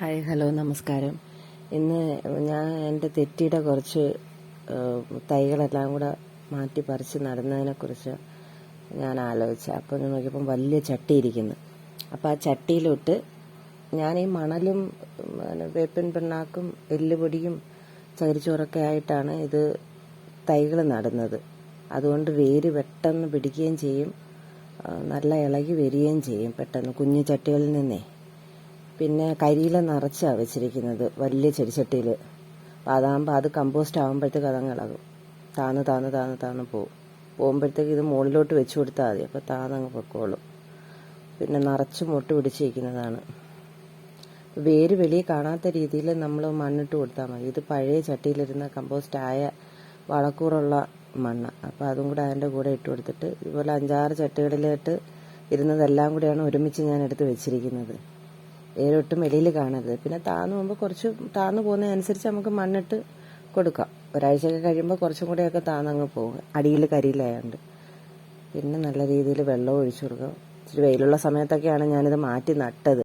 Hi, hello, നമസ്കാരം. ഇന്ന് ഞാൻ എൻ്റെ തെറ്റിയുടെ കുറച്ച് തൈകളെല്ലാം കൂടെ മാറ്റി പറിച്ച് നടുന്നതിനെക്കുറിച്ച് ഞാൻ ആലോചിച്ചത്. അപ്പോൾ ഞാൻ നോക്കിയപ്പം വലിയ ചട്ടി ഇരിക്കുന്നു. അപ്പോൾ ആ ചട്ടിയിലോട്ട് ഞാൻ ഈ മണലും വേപ്പിൻ പിണ്ണാക്കും എല്ലുപൊടിയും ചകിരിച്ചോറൊക്കെ ആയിട്ടാണ് ഇത് തൈകൾ നടുന്നത്. അതുകൊണ്ട് വേര് പെട്ടെന്ന് പിടിക്കുകയും ചെയ്യും, നല്ല ഇളകി വരികയും ചെയ്യും പെട്ടെന്ന് കുഞ്ഞു ചട്ടികളിൽ നിന്നേ. പിന്നെ കരിയില നിറച്ചാണ് വെച്ചിരിക്കുന്നത് വലിയ ചെടിച്ചട്ടിയിൽ. അപ്പോൾ അതാകുമ്പോൾ അത് കമ്പോസ്റ്റ് ആകുമ്പോഴത്തേക്ക് അതങ്ങ് ഇളകും, താന്ന് പോകുമ്പോഴത്തേക്ക് ഇത് മുകളിലോട്ട് വെച്ച് കൊടുത്താൽ മതി. അപ്പോൾ താന്നങ്ങ് പൊക്കോളും. പിന്നെ നിറച്ച് മൊട്ട് പിടിച്ചിരിക്കുന്നതാണ്. വേര് വെളിയിൽ കാണാത്ത രീതിയിൽ നമ്മൾ മണ്ണിട്ട് കൊടുത്താൽ മതി. ഇത് പഴയ ചട്ടിയിലിരുന്ന കമ്പോസ്റ്റായ വളക്കൂറുള്ള മണ്ണ്. അപ്പോൾ അതും കൂടെ അതിൻ്റെ കൂടെ ഇട്ട് കൊടുത്തിട്ട് ഇതുപോലെ 5-6 ചട്ടികളിലായിട്ട് ഇരുന്നതെല്ലാം കൂടെയാണ് ഒരുമിച്ച് ഞാൻ എടുത്ത് വെച്ചിരിക്കുന്നത്. വേരൊട്ടും വെളിയിൽ കാണരുത്. പിന്നെ താന്നു പോകുമ്പോൾ കുറച്ച് താന്നു പോകുന്നതനുസരിച്ച് നമുക്ക് മണ്ണിട്ട് കൊടുക്കാം. ഒരാഴ്ചയൊക്കെ കഴിയുമ്പോൾ കുറച്ചും കൂടെയൊക്കെ താന്നങ്ങ് പോകും, അടിയിൽ കരിയിലായതുകൊണ്ട്. പിന്നെ നല്ല രീതിയിൽ വെള്ളം ഒഴിച്ചു കൊടുക്കാം. ഇച്ചിരി വെയിലുള്ള സമയത്തൊക്കെയാണ് ഞാനിത് മാറ്റി നട്ടത്.